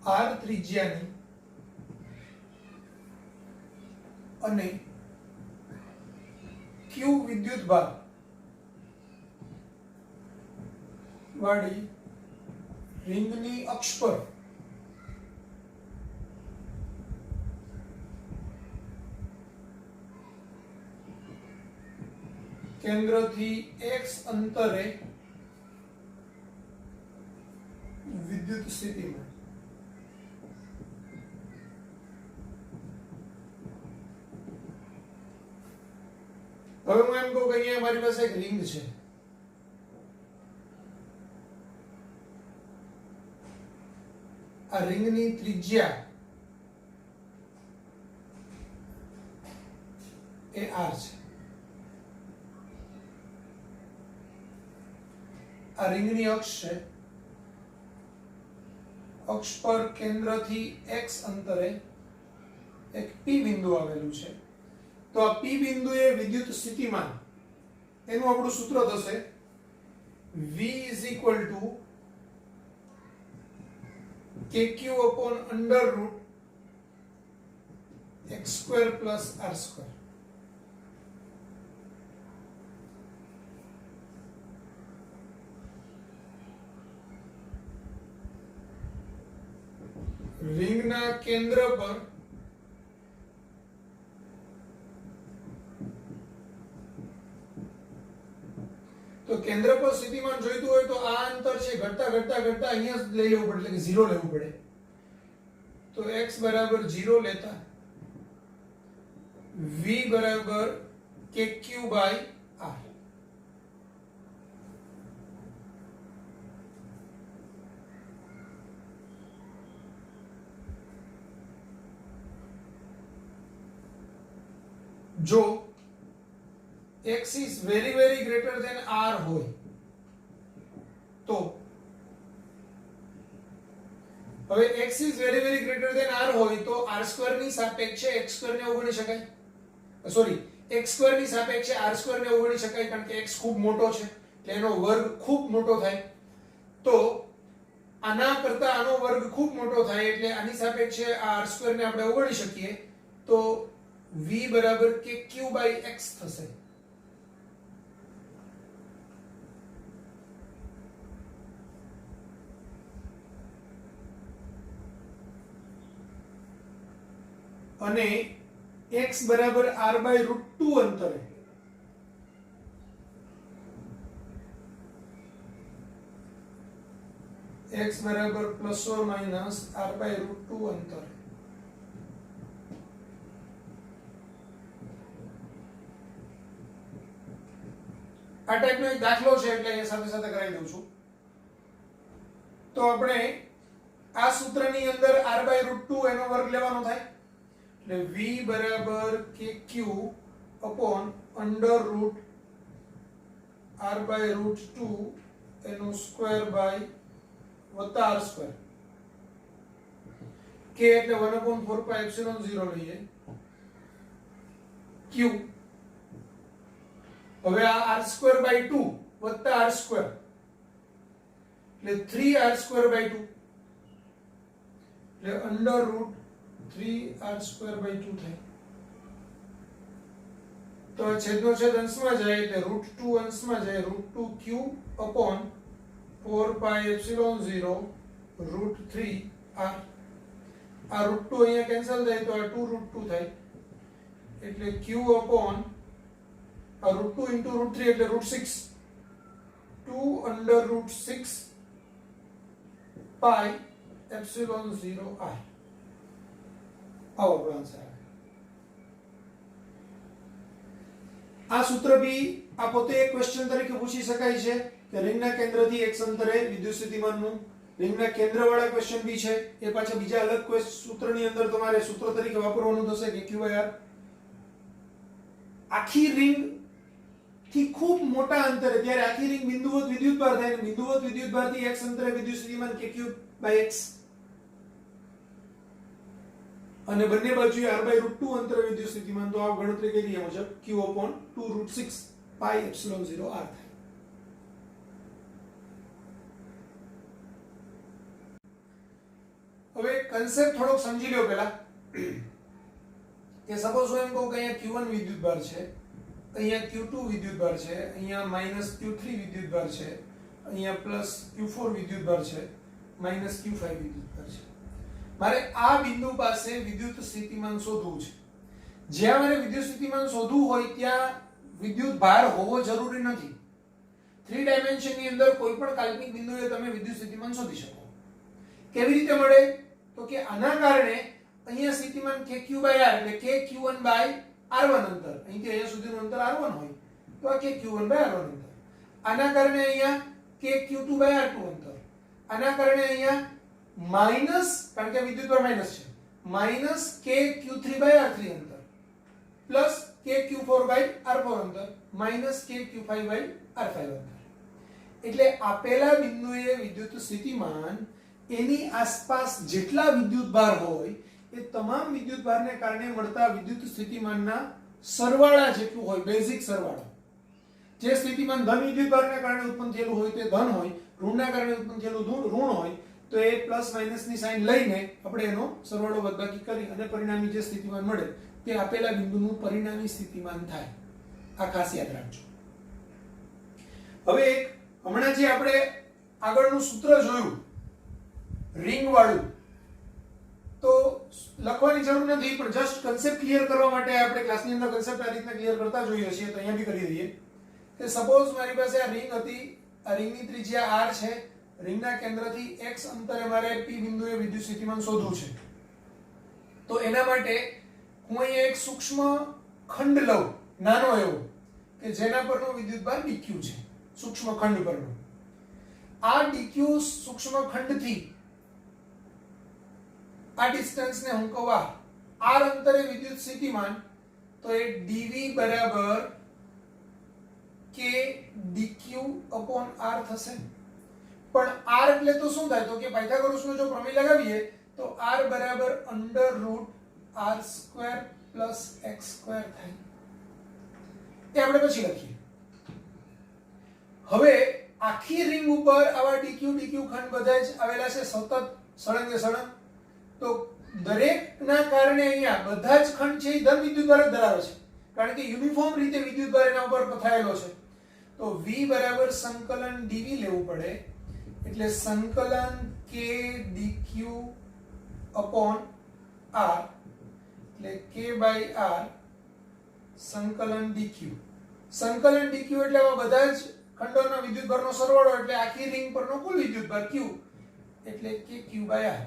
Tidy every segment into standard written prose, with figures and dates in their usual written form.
R ત્રિજ્યાની અને ક્યુ વિદ્યુત ભાર વાળી રિંગની અક્ષ પર કેન્દ્રથી x અંતરે વિદ્યુત સ્થિતિમાન હવે હું એમ કહું કે અહીંયા મારી પાસે એક રિંગ છે આ રિંગની ત્રિજ્યા એ r છે આ રિંગની અક્ષ છે અક્ષ પર કેન્દ્રથી x અંતરે એક p બિંદુ આવેલું છે તો આ p બિંદુએ વિદ્યુત સ્થિતિમાન એનું આપણું સૂત્ર થશે v kq upon under root x square plus r square રિંગના કેન્દ્ર પર તો કેન્દ્ર પર સ્થિતિમાન જોઈતું હોય તો આ અંતર છે ઘટતા ઘટતા ઘટતા અહીંયા જ લઈ લેવું પડે એટલે કે 0 લેવું પડે તો x બરાબર 0 લેતા v બરાબર kq by r જો x is very greater than r હોય તો હવે x is very greater than r હોય તો r સ્ક્વેર ની સાપેક્ષે x સ્ક્વેર ને અવગણી શકાય સોરી x સ્ક્વેર ની સાપેક્ષે r સ્ક્વેર ને અવગણી શકાય કારણ કે x ખૂબ મોટો છે એટલે એનો વર્ગ ખૂબ મોટો થાય તો આના કરતા આનો વર્ગ ખૂબ મોટો થાય એટલે આની સાપેક્ષે આ r સ્ક્વેર ને આપણે અવગણી શકીએ તો v બરાબર kq by x થશે અને x બરાબર r by root 2 અંતરે x બરાબર plus or minus r by root 2 અંતરે આ ટાઈપનો એક દાખલો છે એટલે એ સાથે સાથે કરાવી દઉં છું તો આપણે આ સૂત્રની અંદર r by root 2 એનો વર્ગ લેવાનો થાય એટલે v બરાબર kq upon under root r by root 2 એનો સ્ક્વેર by વત્તા r સ્ક્વેર k એટલે 1/4 pi epsilon 0 લઈએ q હવે આ r સ્ક્વેર by 2 વત્તા r સ્ક્વેર એટલે 3r સ્ક્વેર by 2 એટલે under root 3r square by 2 થાય તો છેદનો છેદ અંશમાં જાય એટલે √2 અંશમાં જાય √2q upon 4 pi epsilon 0 √3r આ √2 અહીંયા કેન્સલ થાય તો આ 2√2 થાય એટલે q upon આ √2 into √3 એટલે √6 2 under √6 pi epsilon 0r આવો આન્સર આ સૂત્ર બી આ પોતે એક ક્વેશ્ચન તરીકે પૂછી શકાય છે કે રિંગના કેન્દ્રથી x અંતરે વિદ્યુત સ્થિતિમાનનું રિંગના કેન્દ્રવાળા ક્વેશ્ચન બી છે એ પાછા બીજા અલગ સૂત્રની અંદર તમારે સૂત્ર તરીકે વાપરવાનું થશે કે q/r આખી રિંગ થી ખૂબ મોટા અંતરે ત્યારે આખી રિંગ બિંદુવત વિદ્યુતભાર થાય અને બિંદુવત વિદ્યુતભારથી x અંતરે વિદ્યુત સ્થિતિમાન kq/x અને બંને બાજુએ r by root 2 અંતરે વિદ્યુત સ્થિતિમાન તો આ ગણતરી કરી મુજબ q upon 2√6 pi epsilon 0 r થાય હવે કન્સેપ્ટ થોડોક સમજી લો પહેલા કે સપોઝ હું એમ કહું કે અહીંયા Q1 વિદ્યુતભાર છે, અહીંયા Q2 વિદ્યુતભાર છે, અહીંયા -Q3 વિદ્યુતભાર છે, અહીંયા +Q4 વિદ્યુતભાર છે, -Q5 વિદ્યુતભાર છે. મારે આ બિંદુ પાસે વિદ્યુત સ્થિતિમાન શોધવું છે. જ્યાં મારે વિદ્યુત સ્થિતિમાન શોધવું હોય ત્યાં વિદ્યુત ભાર હોવો જરૂરી નથી. 3 ડાયમેન્શન ની અંદર કોઈ પણ કાલ્પનિક બિંદુએ તમે વિદ્યુત સ્થિતિમાન શોધી શકો. કેવી રીતે મળે? તો કે આના કારણે અહીંયા સ્થિતિમાન kq/r એટલે kq1/r1 અંતર, અહીંથી અહીંયા સુધીનું અંતર r1 હોય તો આ kq1/r1 અંતર. આના કારણે અહીંયા kq2/r2 અંતર. આના કારણે અહીંયા માઈનસ, કારણ કે વિદ્યુત ભાર માઈનસ છે, -kq3/r3 અંતર પ્લસ kq4/r4 અંતર -kq5/r5 અંતર. એટલે આપેલા બિંદુએ વિદ્યુત સ્થિતિમાન એની આસપાસ જેટલા વિદ્યુત ભાર હોય એ તમામ વિદ્યુત ભારને કારણે મળતા વિદ્યુત સ્થિતિમાનના સરવાળા જેટલું હોય, બેઝિક સરવાળો. જે સ્થિતિમાન ધન વિદ્યુત ભારને કારણે ઉત્પન્ન થયેલું હોય તે ધન હોય, ઋણના કારણે ઉત્પન્ન થયેલું ઋણ હોય, તો એ પ્લસ માઈનસ ની સાઈન લઈને આપણે એનો સરવાળો બાદબાકી કરી અને પરિણામી જે સ્થિતિમાન મળે તે આપેલા બિંદુનું પરિણામી સ્થિતિમાન થાય. આ ખાસ યાદ રાખજો. હવે એક હમણાં જે આપણે આગળનું સૂત્ર જોયું રિંગ વાળું, તો લખવાની જરૂર નથી, પણ જસ્ટ કન્સેપ્ટ ક્લિયર કરવા માટે આપણે ક્લાસની અંદર કન્સેપ્ટ આ રીતના ક્લિયર કરતા જોઈએ છીએ, તો અહીંયા બી કરી દઈએ કે સપોઝ મારી પાસે આ રિંગ હતી, આ રિંગની ત્રિજ્યા r છે, રિંગના કેન્દ્રથી x અંતરે મારે p બિંદુએ વિદ્યુત સ્થિતિમાન શોધવું છે. તો એના માટે હું અહીંયા એક સૂક્ષ્મ ખંડ લઉં, નાનો એવો, કે જેના પરનો વિદ્યુતભાર dq છે, સૂક્ષ્મ ખંડ પરનો. આ dq સૂક્ષ્મ ખંડથી આ ડિસ્ટન્સને હું કહું r અંતરે વિદ્યુત સ્થિતિમાન, તો એ dv બરાબર k dq/r થશે. પણ r એટલે તો શું થાય? તો કે પાયથાગોરસનો જો પ્રમેય લગાવીએ તો r બરાબર √r² + x² થાય. એ આપણે પછી લખીએ. હવે આખી રિંગ ઉપર આવા dq ખંડ બધા જ આવેલા છે, સતત સળંગે સળંગ. તો દરેકના કારણે અહીંયા બધા જ ખંડ છે એ ધન વિદ્યુતભાર જ ધરાવે છે, કારણ કે યુનિફોર્મ રીતે વિદ્યુતભાર એના ઉપર પથરાયેલો છે. તો v બરાબર સંકલન dv લેવું પડે, એટલે સંકલન k dq/r એટલે k/r સંકલન dq. સંકલન dq એટલે આવા બધા જ ખંડોના વિદ્યુતભારનો સરવાળો, એટલે આખી રિંગ પરનો કુલ વિદ્યુતભાર q એટલે kq/r.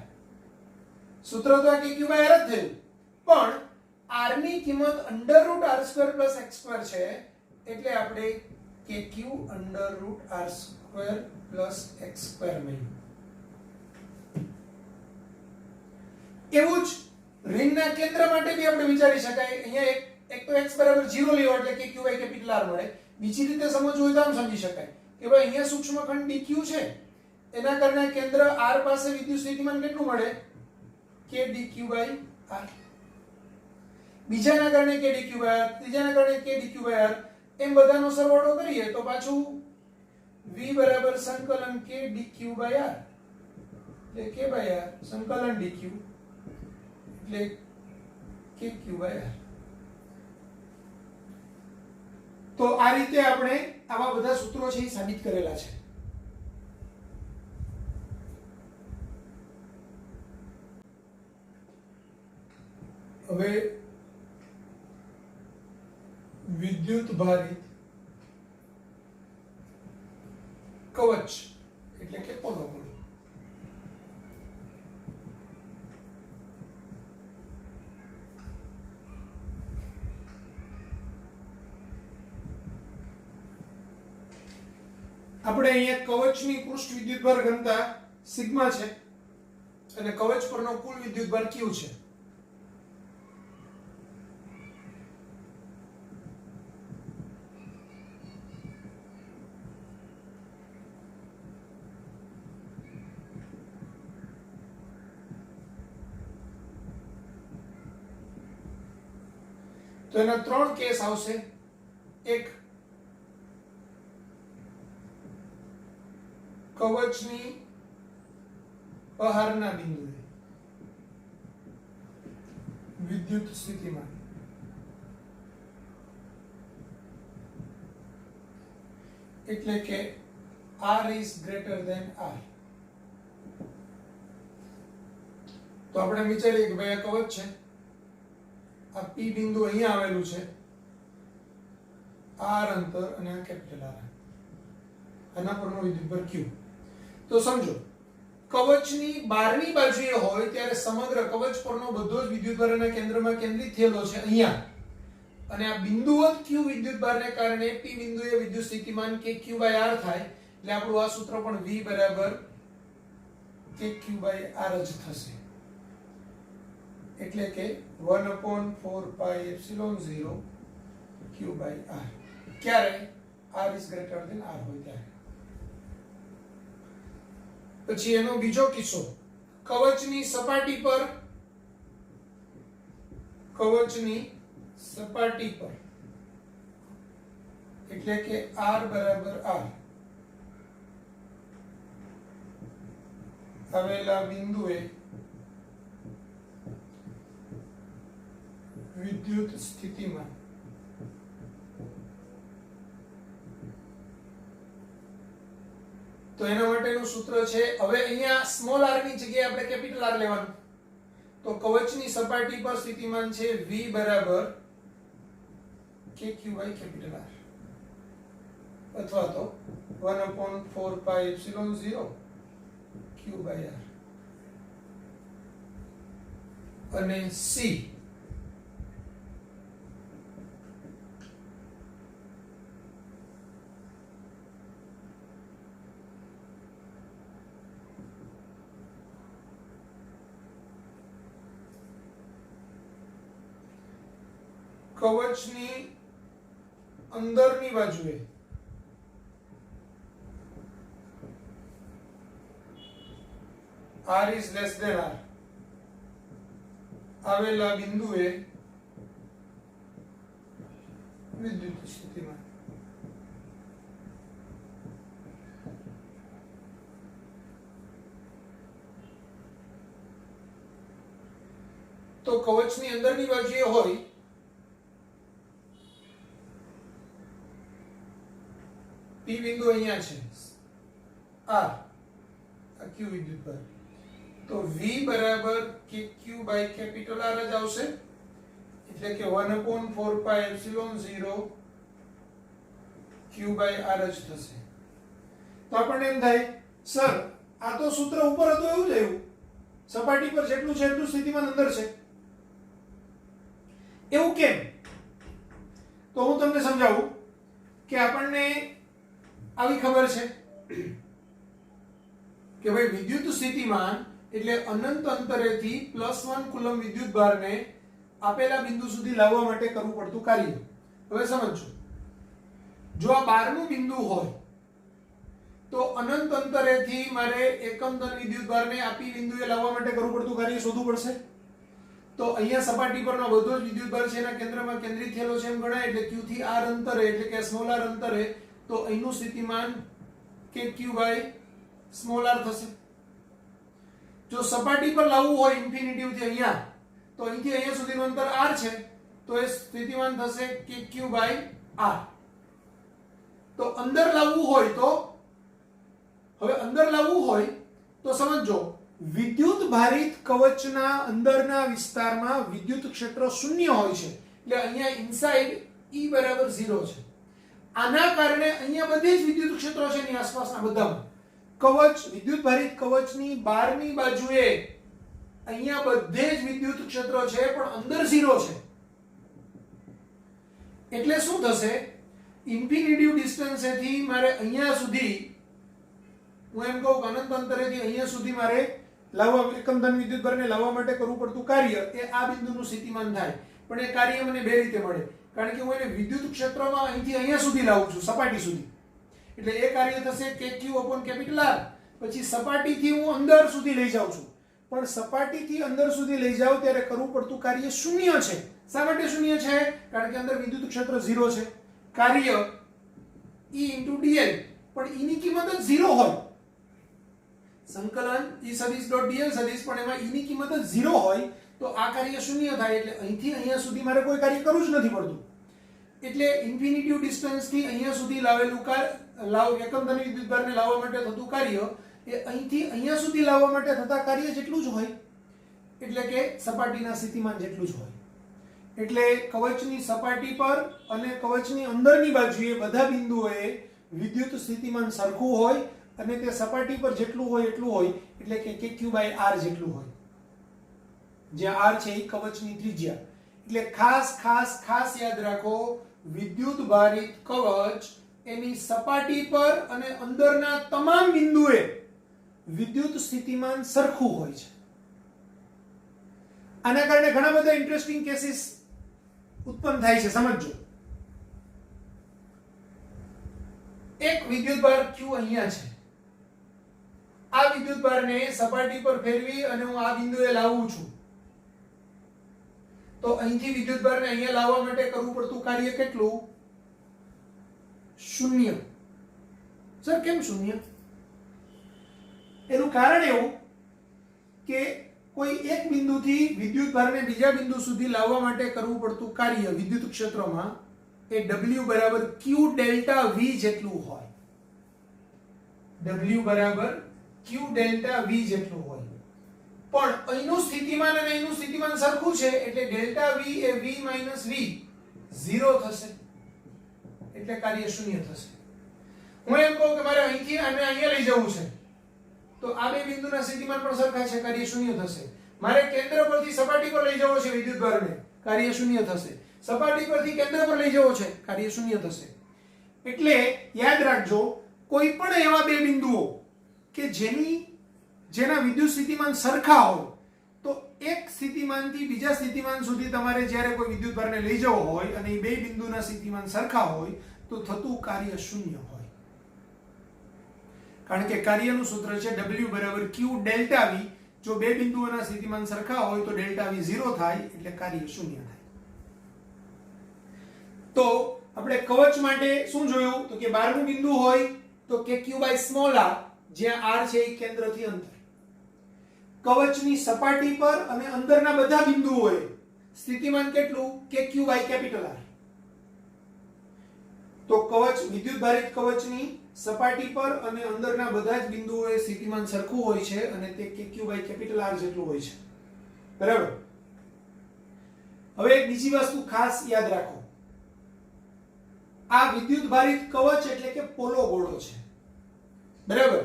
સૂત્ર તો આ kq/r જ થયું, પણ r ની કિંમત √r² + x² છે, એટલે આપણે kq √r² + x² મળ્યું. એવું જ રિંગના કેન્દ્ર માટે બી આપણે વિચારી શકાય. અહીંયા એક તો x બરાબર 0 લેવો એટલે kq/R મળે. બીજી રીતે સમજવું હોય તો આમ સમજી શકાય કે ભાઈ અહીંયા સૂક્ષ્મ ખંડ dq છે, એના કારણે કેન્દ્ર r પાસે વિદ્યુત સ્થિતિમાન કેટલું મળે? k dq/r. બીજાના કારણે k dq/r, ત્રીજાના કારણે k dq/r, એમ બધાનો સરવાળો કરીએ તો પાછું v બરાબર સંકલન k dq/r એટલે k/r સંકલન dq એટલે kq/r. તો આ રીતે આપણે આવા બધા સૂત્રો છે એ સાબિત કરેલા છે. હવે વિદ્યુત ભારિત કવચ એટલે કે પોલોગોન. આપણે અહીંયા કવચની પૃષ્ઠ વિદ્યુતભાર ઘનતા સિગ્મા છે અને કવચ પરનો કુલ વિદ્યુતભાર q છે. તો એના ત્રણ કેસ આવશે. એક, કવચની બહારના બિંદુએ, વિદ્યુત સ્થિતિમાન એટલે કે R is greater than R. તો આપણે વિચારીએ કે ભાઈ આ કવચ છે, આ P બિંદુ અહીંયા આવેલું છે, R અંતર અને આ કેપિટલ R, આના પરનો વિદ્યુતભાર Q. તો સમજો કવચની બહારની બાજુએ હોય ત્યારે સમગ્ર કવચ પરનો બધો જ વિદ્યુતભાર એના કેન્દ્રમાં કેન્દ્રિત થયેલો છે અહીંયા, અને આ બિંદુવત Q વિદ્યુતભારને કારણે P બિંદુએ વિદ્યુત સ્થિતિમાન kq/r થાય, એટલે આપણું આ સૂત્ર પણ V બરાબર kq/r જ થશે, એટલે કે 1/4πε0 q/r. ક્યારે? r is greater than r હોય ત્યારે. પછી એનો બીજો કિસ્સો, કવચની સપાટી પર એટલે કે r બરાબર r આવેલા બિંદુએ વિદ્યુત સ્થિતિમાન તો એના માટેનું સૂત્ર છે, હવે અહીંયા સ્મોલ r ની જગ્યાએ આપણે કેપિટલ R લેવાનું, તો કવચની સપાટી પર સ્થિતિમાન છે V બરાબર kq/R અથવા તો 1/4πε0 q/r અને C કવચની અંદરની બાજુએ r is less than r આવેલા બિંદુએ વિદ્યુત સ્થિતિમાન. તો કવચની અંદરની બાજુએ હોય P બિંદુ અહીંયા છે, R આ Q વિદ્યુતભાર, તો V બરાબર kq/R જ આવશે, એટલે કે 1/4πε0 q/r જ થશે. તો આપણને એમ થાય સર આ તો સૂત્ર ઉપર હતું એવું જ આવ્યું, સપાટી પર જેટલું છે એટલું સ્થિતિમાન અંદર છે, એવું કેમ? તો હું તમને સમજાવું કે આપણને આવી ખબર છે કે ભાઈ વિદ્યુત સ્થિતિમાન એટલે અનંત અંતરેથી +1 કુલમ વિદ્યુતભારને આપેલા બિંદુ સુધી લાવવા માટે કરવું પડતું કાર્ય. હવે સમજો, જો આ 12મું બિંદુ હોય તો અનંત અંતરેથી મારે એકમ ધન વિદ્યુતભારને આપી બિંદુએ લાવવા માટે કરવું પડતું કાર્ય શોધવું પડશે. તો અહીંયા સપાટી પરનો બધો જ વિદ્યુતભાર છે એના કેન્દ્રમાં કેન્દ્રિત થયેલો છે એમ ગણાય, એટલે q થી r અંતરે એટલે કે સ્મોલ r અંતરે, તો અહીંનું સ્થિતિમાન kq/r થશે. જો સપાટી પર લાવવું હોય ઇન્ફિનિટી થી અહીંયા, તો અહીંથી અહીંયા સુધીનું અંતર r છે, તો એ સ્થિતિમાન થશે kq/r. તો અંદર લાવવું હોય તો, હવે અંદર લાવવું હોય તો સમજો, વિદ્યુત ભારિત કવચના અંદરના વિસ્તારમાં વિદ્યુત ક્ષેત્ર શૂન્ય હોય છે, એટલે અહીંયા ઇનસાઇડ E બરાબર 0 છે. આના કારણે અહીંયા બધે જ વિદ્યુત ક્ષેત્રો છે એની આસપાસના બધામાં. કવચ વિદ્યુત ભારિત કવચની બહારની બાજુએ અહીંયા બધે જ વિદ્યુત ક્ષેત્રો છે પણ અંદર 0 છે. એટલે શું થશે, ઇન્ફિનિટી ડિસ્ટન્સેથી મારે અહીંયા સુધી, હું એમ કહું કે અનંત અંતરેથી અહીંયા સુધી મારે લાવવા એકમ ધન વિદ્યુતભારને લાવવા માટે કરવું પડતું કાર્ય એ આ બિંદુનું સ્થિતિમાન થાય. પણ એ કાર્ય મને બે રીતે મળે, કારણ કે હું એને વિદ્યુત ક્ષેત્રમાં અહીંથી અહીંયા સુધી લાવું છું, સપાટી સુધી, એટલે એ કાર્ય થશે kq/R. પછી સપાટીથી હું અંદર સુધી લઈ જાઉં છું, પણ સપાટીથી અંદર સુધી લઈ જાઉં ત્યારે કરવું પડતું કાર્ય શૂન્ય છે. શા માટે શૂન્ય છે? કારણ કે અંદર વિદ્યુત ક્ષેત્ર 0 છે. કાર્ય E × dl, પણ E ની કિંમત જ 0 હોય, સંકલન E સદિશ .dl સદિશ, પણ એમાં E ની કિંમત જ 0 હોય, તો આ કાર્ય શૂન્ય થાય, એટલે અહીંથી અહીંયા સુધી મારે કોઈ કાર્ય કરવું જ નથી પડતું. એટલે ઇન્ફિનિટિવ ડિસ્ટન્સ થી અહીંયા સુધી લાવેલું એકમ ધન વિદ્યુતભારને લાવવા માટે થતું કાર્ય એ અહીંથી અહીંયા સુધી લાવવા માટે થતા કાર્ય જેટલું જ હોય, એટલે કે સપાટીના સ્થિતિમાન જેટલું જ હોય. એટલે કવચની સપાટી પર અને કવચની અંદરની બાજુએ બધા બિંદુઓએ વિદ્યુત સ્થિતિમાન સરખું હોય અને તે સપાટી પર જેટલું હોય એટલું હોય, એટલે કે kq/r જેટલું હોય, જ્યાં r છે એ કવચની ત્રિજ્યા. એટલે ખાસ યાદ રાખો, વિદ્યુત ભારિત કવચ એની સપાટી પર અને અંદરના તમામ બિંદુએ વિદ્યુત સ્થિતિમાન સરખું હોય છે. આના કારણે ઘણા બધા ઇન્ટરેસ્ટિંગ કેસીસ ઉત્પન્ન થાય છે. સમજો, એક વિદ્યુતભાર q અહીંયા છે. આ વિદ્યુતભારને સપાટી પર ફેરવી અને હું આ બિંદુએ લાવું છું, તો અહીંથી વિદ્યુતભારને અહીંયા લાવવા માટે કરવું પડતું કાર્ય કેટલું? શૂન્ય. સર કેમ શૂન્ય? એનું કારણ એવું કે કોઈ એક બિંદુથી વિદ્યુતભારને બીજા બિંદુ સુધી લાવવા માટે કરવું પડતું કાર્ય વિદ્યુત ક્ષેત્રમાં એ W બરાબર Q ડેલ્ટા V જેટલું હોય. W બરાબર Q ડેલ્ટા V જેટલું હોય. પણ અહીંનું સ્થિતિમાન અને અહીંનું સ્થિતિમાન સરખું છે, એટલે ડેલ્ટા V એ V - V 0 થશે, એટલે કાર્ય શૂન્ય થશે. હું એમ કહું કે મારે અહીંથી અને અહીંયા લઈ જવું છે, તો આ બે બિંદુના સ્થિતિમાન પણ સરખા છે, કાર્ય શૂન્ય થશે. મારે કેન્દ્ર પરથી સપાટી પર લઈ જવો છે વિદ્યુતભારને, કાર્ય શૂન્ય થશે. સપાટી પરથી કેન્દ્ર પર લઈ જવો છે, કાર્ય શૂન્ય થશે. એટલે યાદ રાખજો, કોઈ પણ એવા બે બિંદુઓ કે જેના વિદ્યુત સ્થિતિમાન સરખા હોય, તો એક સ્થિતિમાનથી બીજા સ્થિતિમાન સુધી તમારે જ્યારે કોઈ વિદ્યુતભારને લઈ જવો હોય અને એ બે બિંદુના સ્થિતિમાન સરખા હોય તો થતું કાર્ય શૂન્ય હોય. કારણ કે કાર્યનું સૂત્ર છે W બરાબર Q ડેલ્ટા V. જો બે બિંદુઓના સ્થિતિમાન સરખા હોય તો ડેલ્ટા V 0 થાય, એટલે કાર્ય શૂન્ય થાય. તો આપણે કવચ માટે શું જોયું? તો કે 12મું બિંદુ હોય તો kq/r, જ્યાં r છે એ કેન્દ્રથી અંતર. કવચની સપાટી પર અને અંદરના બધા બિંદુઓએ સ્થિતિમાન કેટલું? kq/R. તો કવચ વિદ્યુતભારિત કવચની સપાટી પર અને અંદરના બધા જ બિંદુઓએ સ્થિતિમાન સરખું હોય છે અને તે kq/R જેટલું હોય છે. બરાબર. હવે એક બીજી વસ્તુ ખાસ યાદ રાખો, આ વિદ્યુતભારિત કવચ એટલે કે પોલો ગોળો છે. બરાબર.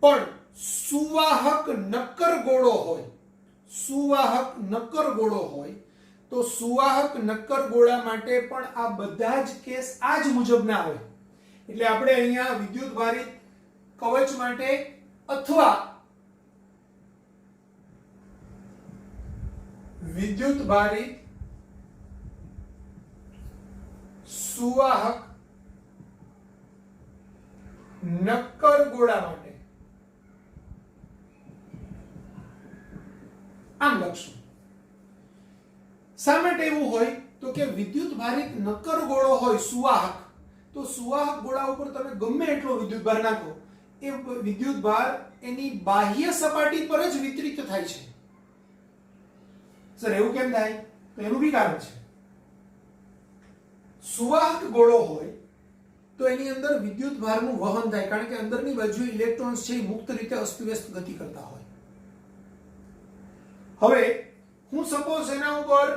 પણ સુવાહક નક્કર ગોળો હોય, સુવાહક નક્કર ગોળો હોય તો સુવાહક નક્કર ગોળા માટે પણ આ બધા જ કેસ આ જ મુજબના આવે. એટલે આપણે અહીંયા વિદ્યુતભારિત કવચ માટે અથવા વિદ્યુતભારિત સુવાહક નક્કર ગોળા માટે આમ લખશું. શા માટે એવું હોય? તો કે વિદ્યુતભારિત નક્કર ગોળો હોય સુવાહક, તો સુવાહક ગોળા ઉપર તમે ગમે એટલો વિદ્યુતભાર નાખો, એ વિદ્યુતભાર એની બાહ્ય સપાટી પર જ વિતરિત થાય છે. સર એવું કેમ થાય? તો એનું બી કારણ છે. સુવાહક ગોળો હોય તો એની અંદર વિદ્યુતભારનું વહન થાય, કારણ કે અંદરની બાજુએ ઇલેક્ટ્રોન્સ છે એ મુક્ત રીતે અસ્તવ્યસ્ત ગતિ કરતા હોય. હવે હું સપોઝ એના ઉપર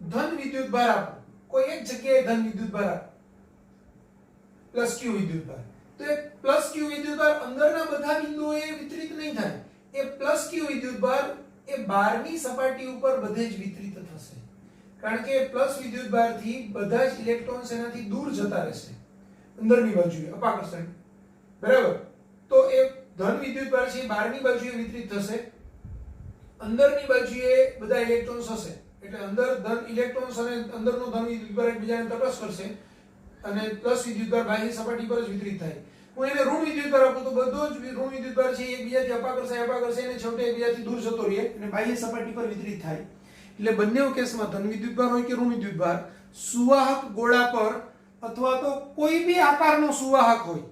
ધન વિદ્યુતભાર આપું, કોઈ એક જગ્યાએ ધન વિદ્યુતભાર આપું, પ્લસ Q વિદ્યુતભાર, તો એ પ્લસ Q વિદ્યુતભાર અંદરના બધા બિંદુઓએ વિતરિત નહીં થાય. એ પ્લસ Q વિદ્યુતભાર એ બહારની સપાટી ઉપર બધે જ વિતરિત થશે, કારણ કે પ્લસ વિદ્યુતભારથી બધા જ ઇલેક્ટ્રોન્સ એનાથી દૂર જતા રહેશે અંદરની બાજુએ અપાકર્ષણ. બરાબર. તો એ ધન વિદ્યુતભાર છે બહારની બાજુએ વિતરિત થશે, અંદરની બાજુએ બધા ઇલેક્ટ્રોન્સ હશે, એટલે અંદર ધન ઇલેક્ટ્રોન્સ અને અંદરનો ધન વિદ્યુતભાર એકબીજાને તટસ્થ કરશે અને પ્લસ વિદ્યુતભાર બાહ્ય સપાટી પર જ વિતરિત થાય. હું એને ઋણ વિદ્યુતભાર આપું તો બધો જ ઋણ વિદ્યુતભાર છે એકબીજાથી અપાકર્ષાય અને છેવટે એકબીજાથી દૂર જતો રહે અને બાહ્ય સપાટી પર વિતરિત થાય. એટલે બંને કેસમાં ધન વિદ્યુતભાર હોય કે ઋણ વિદ્યુતભાર, સુવાહક ગોળા પર અથવા તો કોઈ બી આકારનો સુવાહક હોય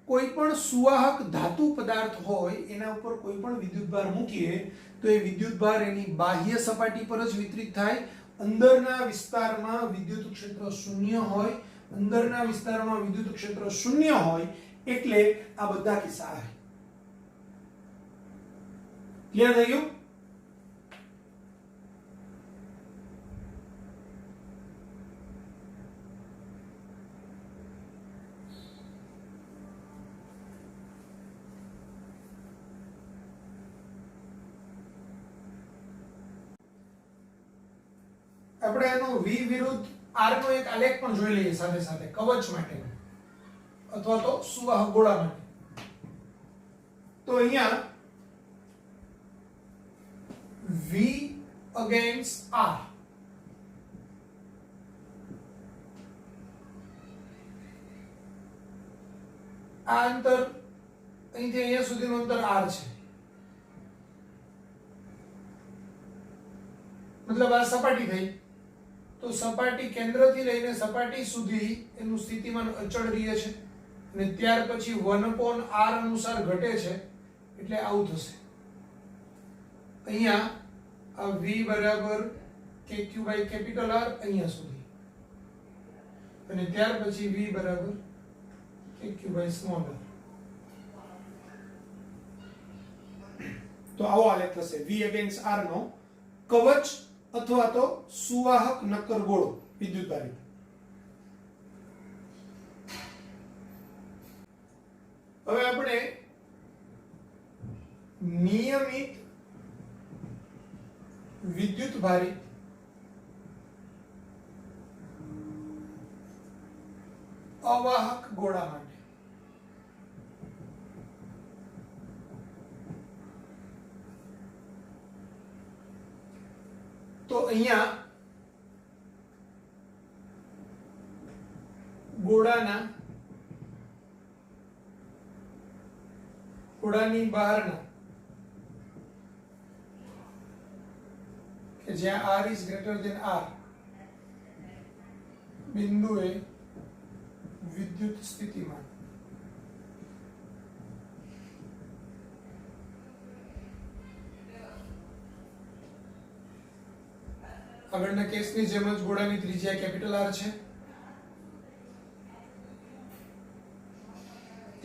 કોઈ પણ સુવાહક ધાતુ પદાર્થ હોય એના ઉપર કોઈ પણ વિદ્યુતભાર મૂકીએ તો એ વિદ્યુતભાર એની બાહ્ય સપાટી પર જ વિતરિત થાય. અંદરના વિસ્તારમાં વિદ્યુત ક્ષેત્ર શૂન્ય હોય, અંદરના વિસ્તારમાં વિદ્યુત ક્ષેત્ર શૂન્ય હોય એટલે આ બધા કિસ્સા આવે. ક્લિયર થઈ ગયું? આપણે એનો V વિરુદ્ધ R નો એક આલેખ પણ જોઈ લઈએ સાથે સાથે કવચ માટે અથવા તો સુવાહક ગોળા માટે. તો અહીંયા V against R આ અંતર અહીંથી અહીંયા સુધીનું અંતર R છે. મતલબ આ સપાટી થઈ તો સપાટી કેન્દ્રથી લઈને સપાટી સુધી એનું સ્થિતિમાન અચળ રહે છે અને ત્યાર પછી 1/r અનુસાર ઘટે છે એટલે આવું થશે. અહીંયા આ v બરાબર kq બાય કેપિટલ R અહીંયા સુધી અને ત્યાર પછી v બરાબર kq બાય સ્મોલ r. તો આવો આલેખ થશે v અગેન્સ્ટ r નો કવચ અથવા તો સુવાહક નક્કર ગોળો વિદ્યુતભારિત. હવે આપણે નિયમિત વિદ્યુતભારિત અવાહક ગોળા માટે તો અહીંયા ગોળાની બહારના કે જ્યાં r is greater than r બિંદુએ વિદ્યુત સ્થિતિમાન આગળના કેસની જેમ જ ગોળાની ત્રિજ્યા કેપિટલ R છે.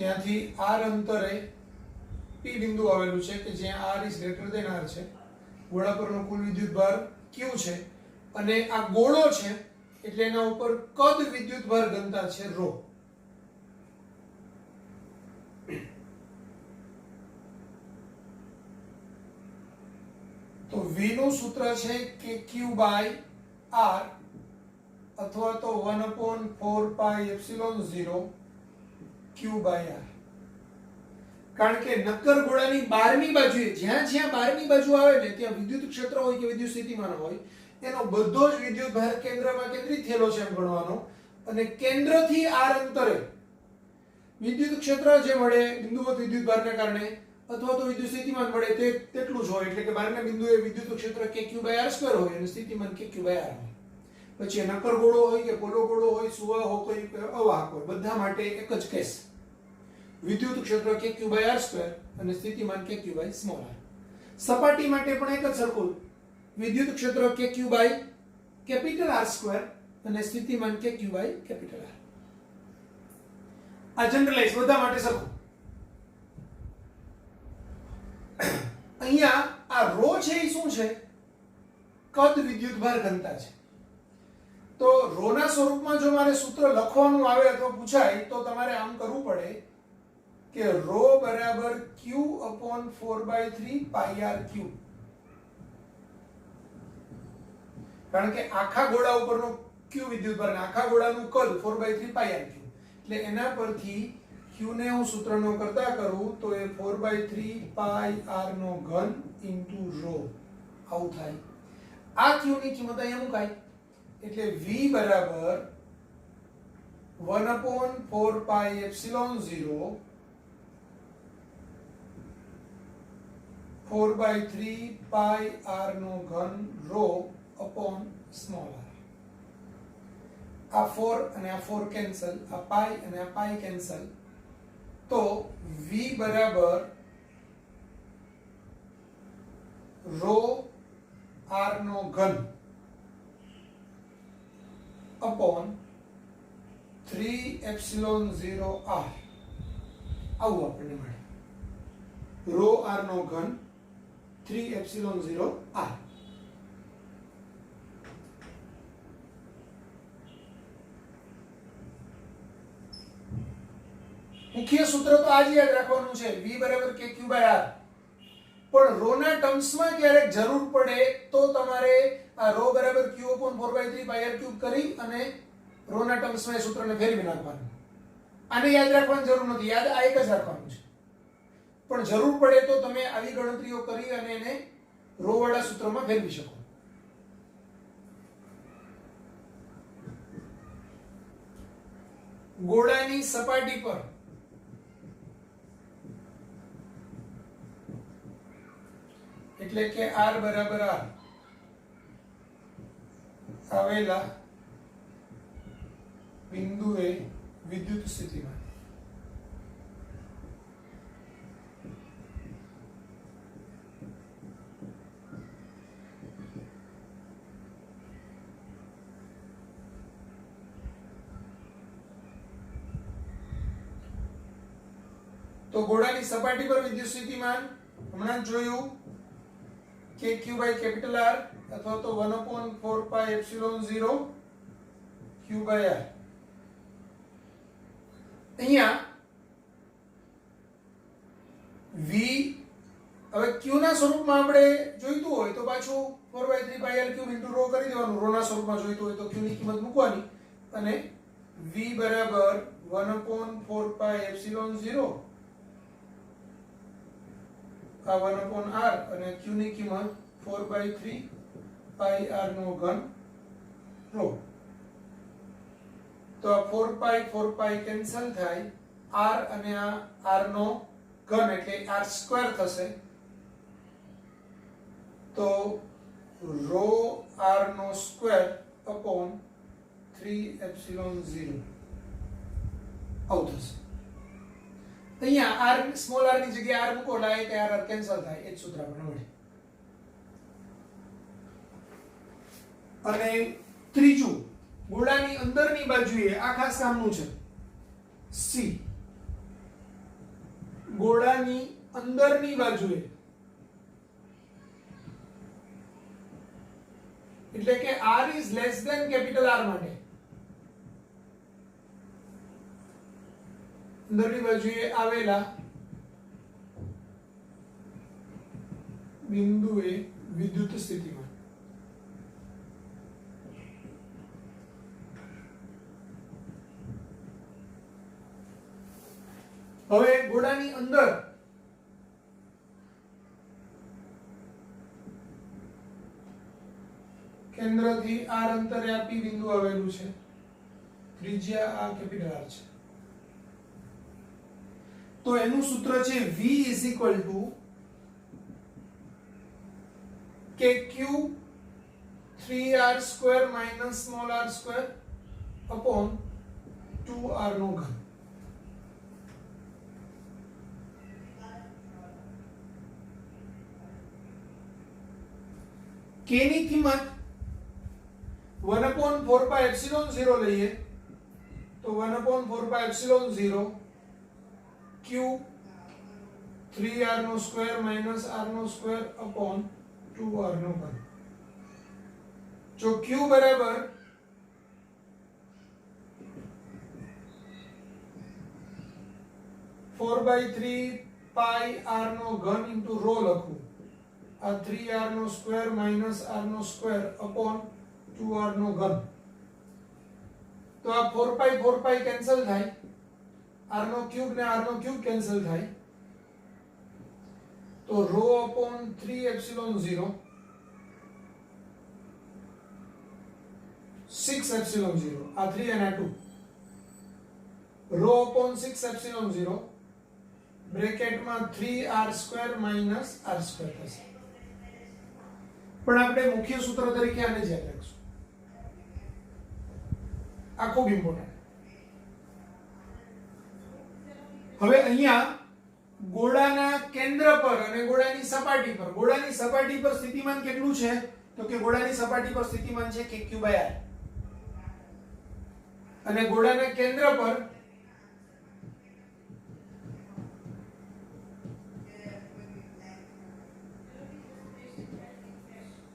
ત્યાંથી r અંતરે P બિંદુ આવેલું છે કે જ્યાં r is greater than r છે. ગોળા પરનો કુલ વિદ્યુતભાર q છે અને આ ગોળો છે એટલે એના ઉપર કદ વિદ્યુતભાર ઘનતા છે ρ. તો v નું સૂત્ર છે kq બાય r અથવા તો 1/4 pi epsilon 0 q by r. કારણ કે નક્કર ગોળાની 12મી બાજુએ જ્યાં જ્યાં 12મી બાજુ આવે ને ત્યાં વિદ્યુત ક્ષેત્ર હોય કે વિદ્યુત સ્થિતિમાન હોય એનો બધો જ વિદ્યુતભાર કેન્દ્રમાં કેન્દ્રિત થયેલો છે એમ ગણવાનો અને કેન્દ્રથી r અંતરે વિદ્યુત ક્ષેત્ર જે મળે બિંદુવત વિદ્યુતભારને કારણે અથવા તો વિદ્યુત સ્થિતિમાન મળે તે તેટલું જ હોય એટલે કે બહારના બિંદુએ વિદ્યુત ક્ષેત્ર kq બાય r સ્ક્વેર હોય અને સ્થિતિમાન kq બાય r હોય. પછી નક્કર ગોળો હોય કે પોલો ગોળો હોય સુવાહક હોય કે અવાહક હોય બધા માટે એક જ કેસ વિદ્યુત ક્ષેત્ર kq બાય r સ્ક્વેર અને સ્થિતિમાન kq બાય સ્મોલ r. સપાટી માટે પણ એક જ સરખું વિદ્યુત ક્ષેત્ર kq by capital R square અને સ્થિતિમાન kq બાય કેપિટલ R. આ જનરલાઇઝ બધા માટે સરખું. અહીંયા આ ρ છે એ શું છે? કદ વિદ્યુતભાર ઘનતા છે. તો ρ ના સ્વરૂપમાં જો મારે સૂત્ર લખવાનું આવે અથવા પૂછાય તો તમારે આમ કરવું પડે કે ρ બરાબર q/4/3 પાઈ r ક્યુબ. કારણ કે આખા ગોળા ઉપરનો q વિદ્યુતભાર અને આખા ગોળાનું કદ 4/3 પાઈ r ક્યુબ એટલે એના પરથી q ને હું સૂત્રનો કરતા કરું તો એ 4/3 પાઈ r નો ઘન ઇન્ટુ ρ આવું થાય. આ q ની કિંમત અહીંયા મુકાય એટલે v બરાબર 1/4 પાઈ એપ્સિલોન 0 4/3 પાઈ r નો ઘન ρ upon small r. આ 4 અને આ 4 કેન્સલ, આ પાઈ અને આ પાઈ કેન્સલ તો v બરાબર રો r નો ઘન અપોન 3 એપ્સિલોન 0 r આવું આપણને મળે. રો r નો ઘન 3 એપ્સિલોન 0 r. મુખ્ય સૂત્ર તો આજ યાદ રાખવાનું છે, v બરાબર kq r. પણ રો ના ટર્મ્સમાં ક્યારેક જરૂર પડે તો તમારે આ રો બરાબર q upon 4/3 pi r cube કરી અને રો ના ટર્મ્સમાં એ સૂત્રને ફેરવી નાખવાનું. આને યાદ રાખવાની જરૂર નથી, યાદ આ એક જ રાખવાનું છે. પણ જરૂર પડે તો તમે આવી ગણતરીઓ કરી અને એને રો વાળા સૂત્રમાં ફેરવી શકો. ગોળાની સપાટી પર એટલે કે r બરાબર r આવેલા બિંદુએ વિદ્યુત સ્થિતિમાન તો ગોળાની સપાટી પર વિદ્યુત સ્થિતિમાન હમણાં જોયું કે q by capital R અથવા તો 1/4 pi epsilon 0 q by R. અહીંયા v હવે q ના સ્વરૂપમાં આપણે જોઈતું હોય તો પાછું 4/3 pi r cube into rho કરી દેવાનું. રો ના સ્વરૂપમાં જોઈતું હોય તો q ની કિંમત મૂકવાની અને v બરાબર 1/4 pi epsilon 0 આ 1/r અને q ની કિંમત 4/3 pi r નો ઘન રો. તો આ 4 pi કેન્સલ થાય, r અને આ r નો ઘન એટલે r સ્ક્વેર થશે. તો રો r નો સ્ક્વેર અપોન 3 એપ્સિલોન 0 આવું થશે. અહીંયા r સ્મોલ r ની જગ્યાએ r મૂકો એટલે આ r કેન્સલ થાય, એ જ સૂત્ર આપણને મળે. અને ત્રીજું, ગોળાની અંદરની બાજુએ આ ખાસ કામનું છે. c ગોળાની અંદરની બાજુએ એટલે કે r is less than capital R માટે અંદરની બાજુએ આવેલા બિંદુએ વિદ્યુત સ્થિતિમાન હવે ગોળાની અંદર કેન્દ્રથી r અંતરે આ p બિંદુ આવેલું છે, ત્રિજ્યા આ કેપિટલ R છે. તો એનું સૂત્ર છે v kq 3r² - small r² upon 2r નો ઘન. k ની કિંમત 1/4 pi epsilon 0 લઈએ તો 1/4 pi epsilon 0 q 3r નો સ્ક્વેર માઈનસ r નો સ્ક્વેર અપોન 2r નો ઘન. જો q બરાબર 4/3 pi r નો ઘન ઇન્ટુ રો લખું, આ 3r નો સ્ક્વેર માઈનસ r નો સ્ક્વેર અપોન 2r નો ઘન. તો આ 4 pi કેન્સલ થાય, r નો ક્યુબ ને r નો ક્યુબ કેન્સલ થાય, તો રો અપોન 3 એપ્સિલોન 0 6 એપ્સિલોન 0 આ 3 અને આ 2 રો અપોન 6 એપ્સિલોન 0 બ્રેકેટમાં 3r² માઈનસ r² થશે. પણ આપણે મુખ્ય સૂત્ર તરીકે આને જ યાદ રાખશું, આ ખૂબ ઇમ્પોર્ટન્ટ. હવે અહીંયા ગોળાના કેન્દ્ર પર અને ગોળાની સપાટી પર સ્થિતિમાન કેટલું છે? તો કે ગોળાની સપાટી પર સ્થિતિમાન છે kq/r અને ગોળાના કેન્દ્ર પર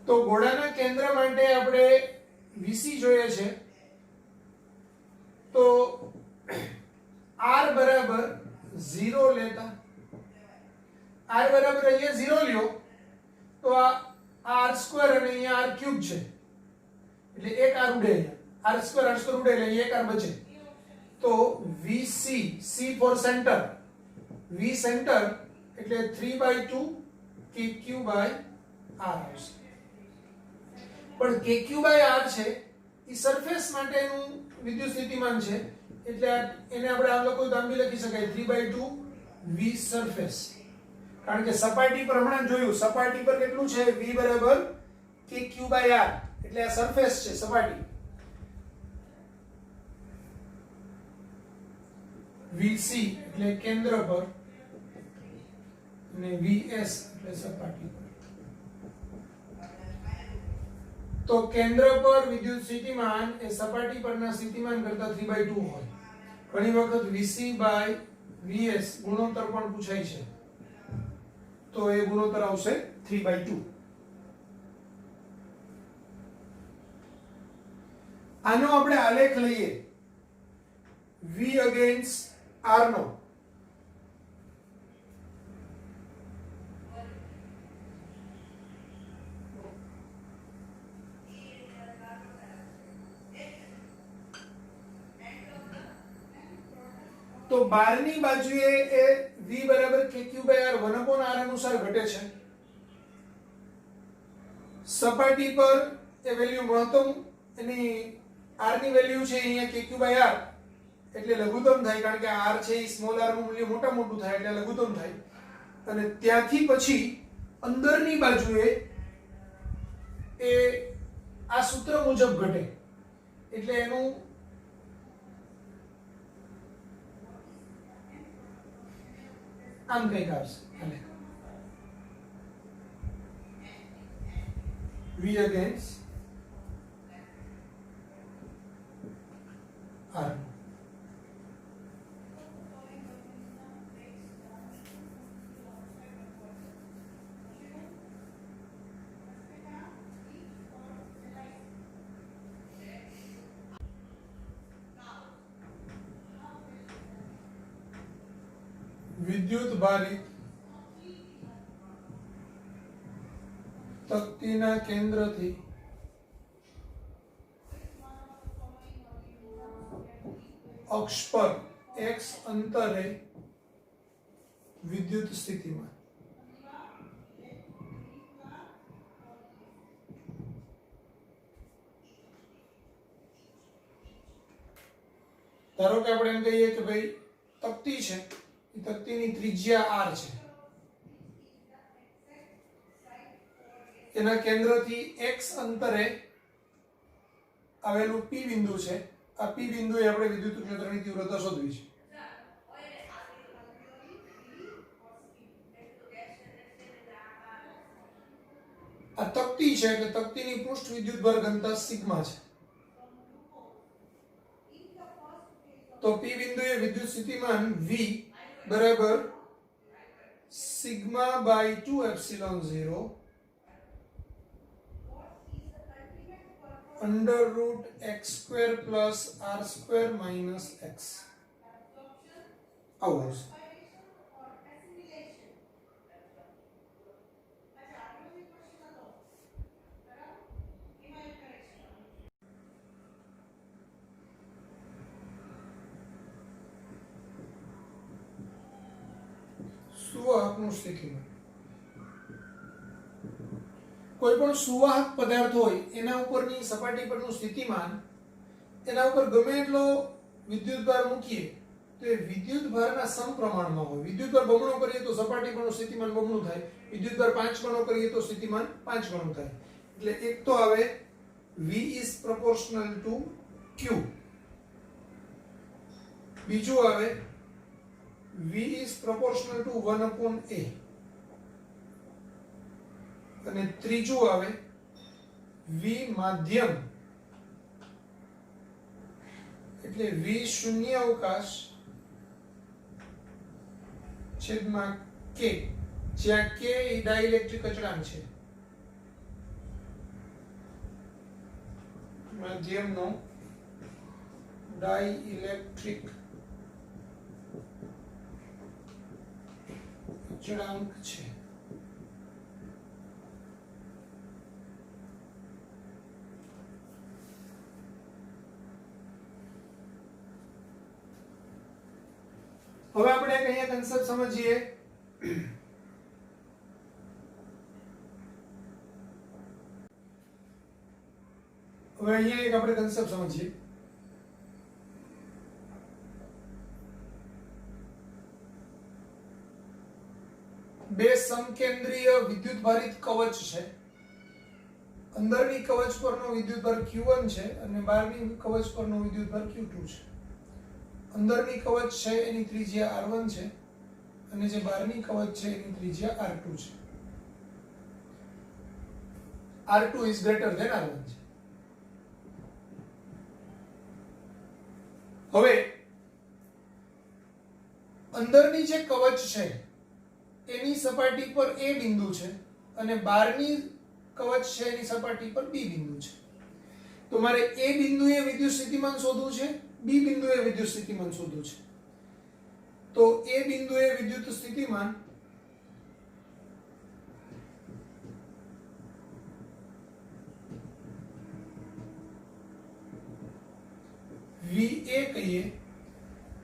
તો ગોળાના કેન્દ્ર માટે આપણે VC જોઈએ છે, તો r બરાબર 0 લેતા, r બરાબર અહીંયા 0 લ્યો તો આ r² અને અહીંયા r³ છે એટલે એક r ઉડે, અહીંયા r² ઉડે એટલે એક r બચે. તો VC, C for center, V center એટલે 3/2 kq/r આવશે. પણ kq/r છે એ સરફેસ માટેનું વિદ્યુત સ્થિતિમાન છે એટલે એને આપણે આમ લખો તો આમ બી લખી શકાય 3/2 V સરફેસ, કારણ કે સપાટી પર હમણાં જોયું સપાટી પર કેટલું છે V બરાબર kq/r એટલે આ સરફેસ છે સપાટી. VC એટલે કેન્દ્ર પર અને VS એટલે સપાટી પર. તો કેન્દ્ર પર વિદ્યુત સ્થિતિમાન એ સપાટી પરના સ્થિતિમાન કરતા 3/2 હોય. ઘણી વખત VC/VS ગુણોત્તર પણ પૂછાય છે, તો એ ગુણોત્તર આવશે 3/2. આનો આપણે આલેખ લઈએ V અગેન્સ્ટ R નો. તો બહારની બાજુએ એ V બરાબર kq/r 1/r અનુસાર ઘટે છે. સપાટી પર એ વેલ્યુ મહત્તમ એની r ની વેલ્યુ છે અહીંયા kq/r એટલે લઘુત્તમ થાય, કારણ કે r છે એ સ્મોલ r નું મૂલ્ય મોટું થાય એટલે લઘુત્તમ થાય. અને ત્યાંથી પછી અંદરની બાજુએ એ આ સૂત્ર મુજબ ઘટે એટલે એનું આમ કંઈક આવશે. V against R. વિદ્યુત ભારિત તક્તીના કેન્દ્રથી અક્ષ પર x અંતરે વિદ્યુત સ્થિતિમાન. ધારો કે આપણે એમ કહીએ કે ભાઈ તક્તી છે, તક્તીની ત્રિજ્યા r છે, એના કેન્દ્રથી x અંતરે આવેલું p બિંદુ છે. આ p બિંદુએ આપણે વિદ્યુત ક્ષેત્રની તીવ્રતા શોધવી છે. આ તક્તી છે એટલે તક્તીની પૃષ્ઠ વિદ્યુતભાર ઘનતા સિગ્મા છે. તો p બિંદુએ વિદ્યુત સ્થિતિમાન v બરાબર σ/2ε0 √x² + r² - x આવું હશે. સુવાહકનું સ્થિતિમાન. કોઈ પણ સુવાહક પદાર્થ હોય એના ઉપરની સપાટી પરનું સ્થિતિમાન, એના ઉપર ગમે એટલો વિદ્યુતભાર મૂકીએ તો એ વિદ્યુતભારના સમપ્રમાણમાં હોય. વિદ્યુતભાર બમણો કરીએ તો સપાટી પરનું સ્થિતિમાન બમણું થાય, વિદ્યુતભાર 5 ગણો કરીએ તો સ્થિતિમાન 5 ગણું થાય. એટલે એક તો આવે V is proportional to Q, બીજું આવે V is proportional to 1 upon A. અને ત્રીજું આવે V માધ્યમ એટલે V શૂન્ય અવકાશ છેદમાં K, જ્યાં K એ ડાઇલેક્ટ્રિક અચળાંક છે. માધ્યમનો ડાઇલેક્ટ્રિક અચળાંક છે. હવે આપણે અહીંયા કન્સેપ્ટ સમજીએ. હવે અહીંયા એક આપણે કન્સેપ્ટ સમજીએ. બે સમકેન્દ્રીય વિદ્યુતભારિત કવચ છે. અંદરની કવચ પરનો વિદ્યુતભાર Q1 છે અને બહારની કવચ પરનો વિદ્યુતભાર Q2 છે. અંદરની કવચ છે એની ત્રિજ્યા R1 છે અને જે બહારની કવચ છે એની ત્રિજ્યા R2 છે. R2 is greater than R1 છે. હવે અંદરની જે કવચ છે એની સપાટી પર A બિંદુ છે અને બહારની કવચ છે એની સપાટી પર B બિંદુ છે. તો મારે A બિંદુએ વિદ્યુત સ્થિતિમાન શોધવું છે, B બિંદુએ વિદ્યુત સ્થિતિમાન શોધવું છે. તો A બિંદુએ વિદ્યુત સ્થિતિમાન VA કહીએ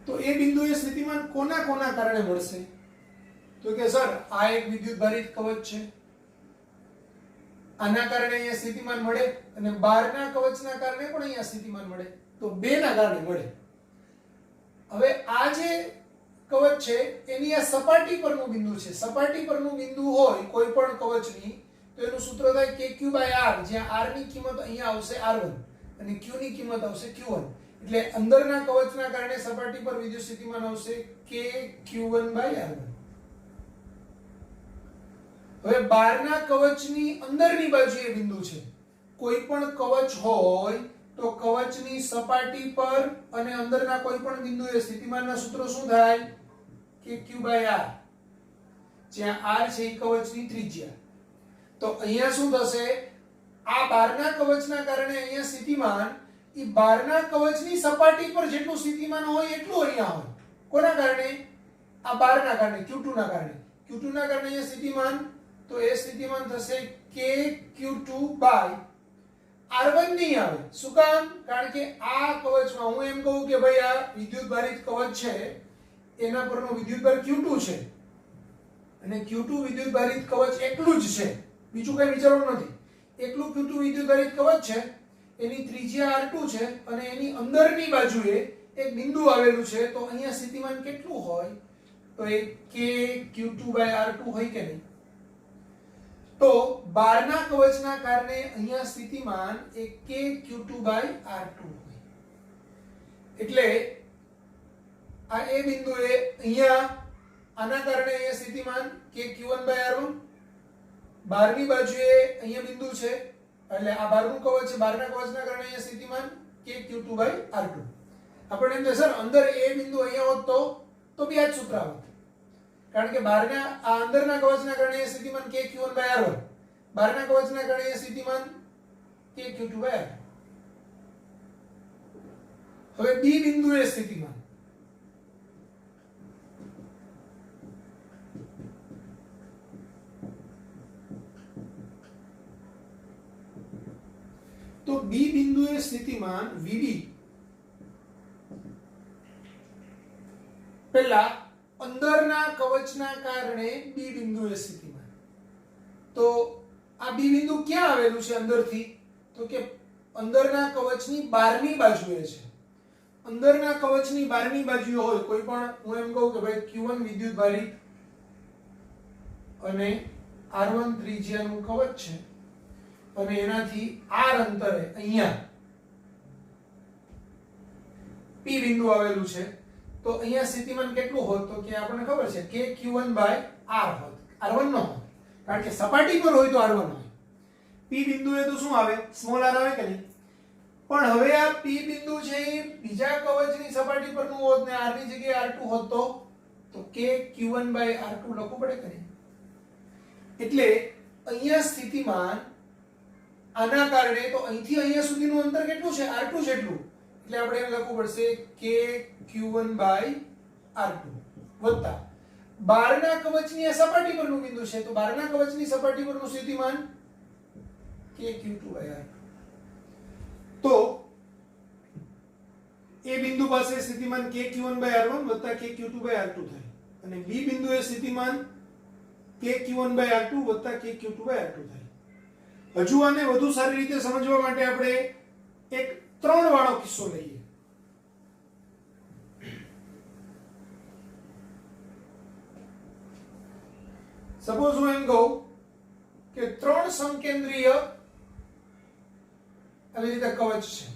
તો એ બિંદુએ સ્થિતિમાન કોના કોના કારણે મળશે? તો કે સર આ એક વિદ્યુતભારિત કવચ છે, આના કારણે અહીંયા સ્થિતિમાન મળે અને બહારના કવચના કારણે પણ અહીંયા સ્થિતિમાન મળે. તો બે ના કારણે મળે. હવે આ જે કવચ છે એની આ સપાટી પરનું બિંદુ છે. સપાટી પરનું બિંદુ હોય કોઈ પણ કવચની તો એનું સૂત્ર થાય KQ/R, જ્યાં R ની કિંમત અહીંયા આવશે R1 અને Q ની કિંમત આવશે Q1. એટલે અંદરના કવચના કારણે સપાટી પર વિદ્યુત સ્થિતિમાન આવશે KQ1/R1. હવે બહારના કવચની અંદરની બાજુએ બિંદુ છે. કોઈ પણ કવચ હોય તો કવચની સપાટી પર અને અંદરના કોઈ પણ બિંદુએ સ્થિતિમાનના સૂત્રો શું થાય? KQ/R, જ્યાં R છે એ કવચની ત્રિજ્યા. તો અહીંયા શું થશે? આ બહારના કવચના કારણે અહીંયા સ્થિતિમાન એ બહારના કવચની સપાટી પર જેટલું સ્થિતિમાન હોય એટલું અહીંયા હોય. કોના કારણે? આ બહારના કારણે, Q2 ના કારણે. Q2 ના કારણે અહીંયા સ્થિતિમાન, તો એ સ્થિતિમાન થશે KQ2/R1 નહીં આવે. શું કામ? કારણ કે આ કવચમાં હું એમ કહું કે ભાઈ આ વિદ્યુતભારિત કવચ છે એના પરનો વિદ્યુતભાર Q2 છે અને Q2 વિદ્યુતભારિત કવચ એકલું જ છે, બીજું કઈ વિચારવાનું નથી. એકલું Q2 વિદ્યુતભારિત કવચ છે, એની ત્રિજ્યા R2 છે અને એની અંદરની બાજુએ એક બિંદુ આવેલું છે. તો અહીંયા સ્થિતિમાન કેટલું હોય? તો એ KQ2/R2 હોય કે નહીં? તો બહારના કવચના કારણે અહીંયા સ્થિતિમાન એ KQ2/R2 હોય. એટલે આ એ બિંદુએ અહીંયા આના કારણે અહીંયા સ્થિતિમાન KQ1/R1, બહારની બાજુએ અહીંયા બિંદુ છે એટલે આ બહારનું કવચ છે, બહારના કવચના કારણે અહીંયા સ્થિતિમાન KQ2/R2. આપણે એમ સર અંદર એ બિંદુ અહીંયા હોત તો બી આ જ સૂત્ર આવત. કારણ કે બહારના આ અંદરના કવચના કારણે સ્થિતિમાન KQ1/R1, બહારના કવચના કારણે સ્થિતિમાન KQ2/R2. હવે B બિંદુએ સ્થિતિમાન તો B બિંદુએ સ્થિતિમાન VB પહેલા અંદરના કવચના કારણે B બિંદુએ સ્થિતિમાન. તો આ B બિંદુ ક્યાં આવેલું છે અંદરથી? તો કે અંદરના કવચની બહારની બાજુએ છે. અંદરના કવચની બહારની બાજુએ હોય કોઈ પણ, હું એમ કહું કે ભાઈ Q1 વિદ્યુતભારિત અને R1 ત્રિજ્યાનું કવચ છે અને એનાથી R અંતરે અહીંયા P બિંદુ આવેલું છે. તો અહીંયા સ્થિતિમાન કેટલું હોત તો કે આપણને ખબર છે કે q1 બાય r હોત, r1 ન હોત, કારણ કે સપાટી પર હોય તો r1 હોય. p બિંદુએ તો શું આવે, સ્મોલ r આવે કે નહીં. પણ હવે આ p બિંદુ છે એ બીજા કવચની સપાટી પરનું હોત ને r ની જગ્યાએ r2 હોત તો કે q1 બાય r2 લખવું પડે કે નહીં. એટલે અહીંયા સ્થિતિમાન આના કારણે તો અહીંથી અહીંયા સુધીનું અંતર કેટલું છે, r2 જેટલું. એટલે આપણે એમ લખવું પડશે કે q1 બાય r2 વત્તા બહારના કવચની આ સપાટી પરનું બિંદુ છે તો બહારના કવચની સપાટી પરનું સ્થિતિમાન કે q2 બાય r2. તો એ બિંદુ પાસે સ્થિતિમાન કે q1 બાય r1 વત્તા કે q2 બાય r2 થાય અને બી બિંદુએ સ્થિતિમાન કે q1 બાય r2 વત્તા કે q2 બાય r2 થાય. હજુ આને વધુ સારી રીતે સમજવા માટે આપણે એક 3 વાળો કિસ્સો લઈએ. સપોઝ હું એમ કહું કે 3 સમકેન્દ્રીય આવી રીતે કવચ છે.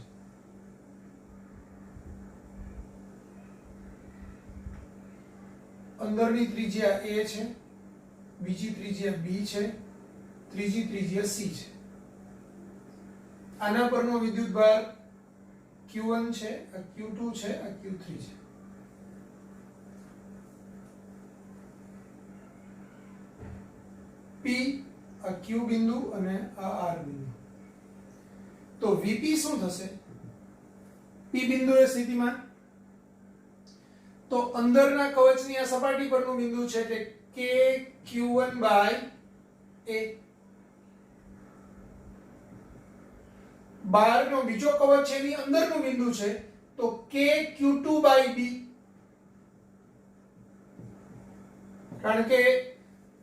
અંદરની ત્રિજ્યા a છે, બીજી ત્રિજ્યા b છે, ત્રીજી ત્રિજ્યા c છે. આના પરનો વિદ્યુતભાર q1 છે, આ q2 છે, આ q3 છે. p આ q બિંદુ અને આ r બિંદુ. તો vp શું થશે, p બિંદુએ સ્થિતિમાન તો અંદરના કવચની આ સપાટી પરનું બિંદુ છે એટલે કે q1 બાય a. બહારનો બીજો કવચ છે એની અંદરનું બિંદુ છે તો કે q2 બાય b. કારણ કે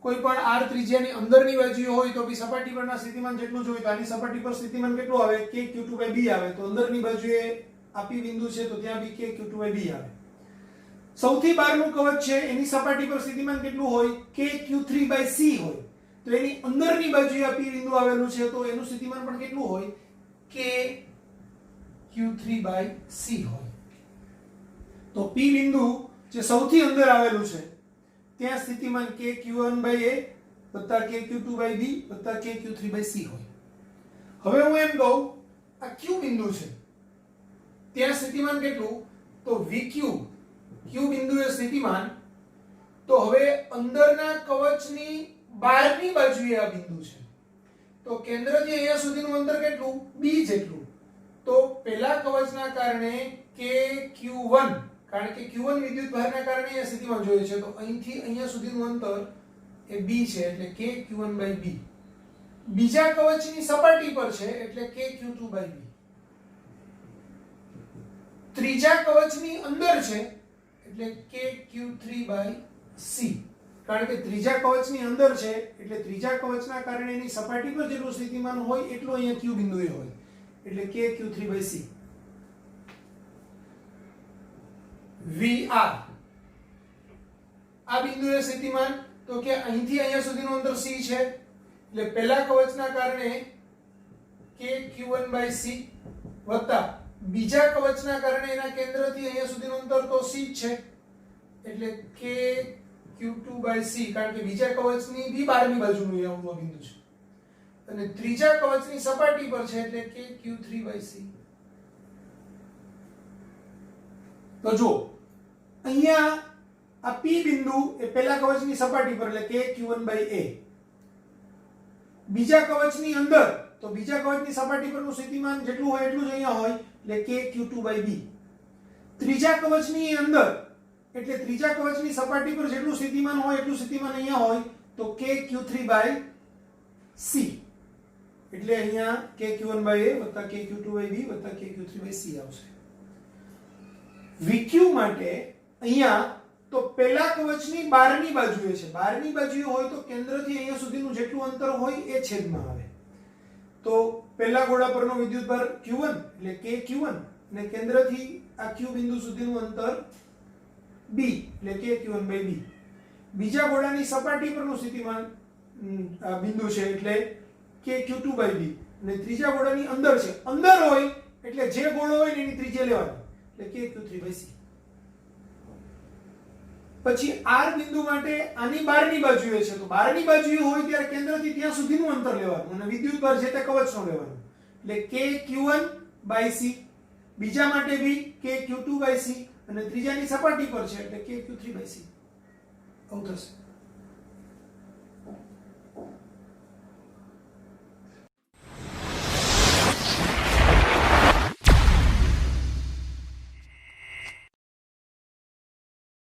કોઈ પણ r ત્રિજ્યાની અંદરની બાજુએ હોય તો બી સપાટી પરના સ્થિતિમાન જેટલું જ હોય તો આની સપાટી પર સ્થિતિમાન કેટલું આવે, કે q2 બાય b આવે. તો અંદરની બાજુએ આ p બિંદુ છે તો ત્યાં બી કે q2 બાય b આવે. સૌથી બહારનું કવચ છે એની સપાટી પર સ્થિતિમાન કેટલું હોય, કે q3 બાય c હોય. તો એની અંદરની બાજુએ આ p બિંદુ આવેલું છે તો એનું સ્થિતિમાન પણ કેટલું હોય, કે q3 બાય c હોય. તો p બિંદુ જે સૌથી અંદર આવેલું છે ત્યાં સ્થિતિમાન કે q1 બાય a વત્તા કે q2 બાય b વત્તા કે q3 બાય c હોય. હવે હું એમ કહું આ q બિંદુ છે ત્યાં સ્થિતિમાન કેટલું, તો vq q બિંદુએ સ્થિતિમાન. તો હવે અંદરના કવચની બહારની બાજુએ આ બિંદુ છે તો કેન્દ્રથી અહીંયા સુધીનું અંતર કેટલું, b જેટલું. તો પહેલા કવચના કારણે કે q1, કારણ કે q1 વિદ્યુતભારના કારણે અહીંયા સ્થિતિમાન જોઈએ છે તો અહીંથી અહીંયા સુધીનું અંતર એ b છે એટલે કે q1 બાય b. બીજા કવચની સપાટી પર છે એટલે કે q2 બાય b. ત્રીજા કવચની અંદર છે એટલે કે q3 બાય c. કારણ કે ત્રીજા કવચની અંદર છે એટલે ત્રીજા કવચના કારણે એની સપાટી પર જેટલું સ્થિતિમાન હોય એટલું અહીંયા q બિંદુએ હોય એટલે કે q3 બાય c. vr આ બિંદુએ સ્થિતિમાન તો કે અહીંથી અહીંયા સુધીનું અંતર c છે એટલે પહેલા કવચના કારણે કે q1 બાય c વત્તા બીજા કવચના કારણે એના કેન્દ્રથી અહીંયા સુધીનું અંતર તો c છે એટલે કે q2 બાય c. કારણ કે બીજા કવચની બી બહારની બાજુનું અહીંયા બિંદુ છે અને ત્રીજા કવચની સપાટી પર છે એટલે કે q3 બાય c. તો જો અહીંયા આ p બિંદુ એ પહેલા કવચની સપાટી પર એટલે કે q1 બાય a. બીજા કવચની અંદર તો બીજા કવચની સપાટી પરનું સ્થિતિમાન જેટલું હોય એટલું જ અહીંયા હોય એટલે કે q2 બાય b. ત્રીજા કવચની અંદર એટલે ત્રીજા કવચની સપાટી પર જેટલું સ્થિતિમાન હોય એટલું સ્થિતિમાન અહીંયા હોય તો કે q3 બાય c. એટલે અહીંયા કે q1 બાય a વત્તા કે q2 બાય b વત્તા કે q3 બાય c આવશે. vq માટે અહીંયા તો પહેલા કવચની બહારની બાજુએ છે, બહારની બાજુએ હોય તો કેન્દ્રથી અહીંયા સુધીનું જેટલું અંતર હોય એ છેદમાં આવે. તો પહેલા ગોળા પરનો વિદ્યુતભાર q1 એટલે કે q1 અને કેન્દ્રથી આ q બિંદુ સુધીનું અંતર b એટલે કે q1 બાય b. બીજા ગોળાની સપાટી પરનું સ્થિતિમાન બિંદુ છે એટલે કે q2 બાય b અને ત્રીજા ગોળાની અંદર છે, અંદર હોય એટલે જે ગોળો હોય ને એની ત્રિજ્યા લેવાની એટલે કે q3 બાય c. પછી R બિંદુ માટે આની બહારની બાજુએ છે, તો બહારની બાજુએ હોય ત્યારે કેન્દ્રથી ત્યાં સુધીનું અંતર લેવાનું અને વિદ્યુત ભાર છે તે કવચનો લેવાનો, એટલે KQ1/C, બીજા માટે બી KQ2/C અને ત્રીજાની સપાટી પર છે એટલે KQ3/C. આવું થશે.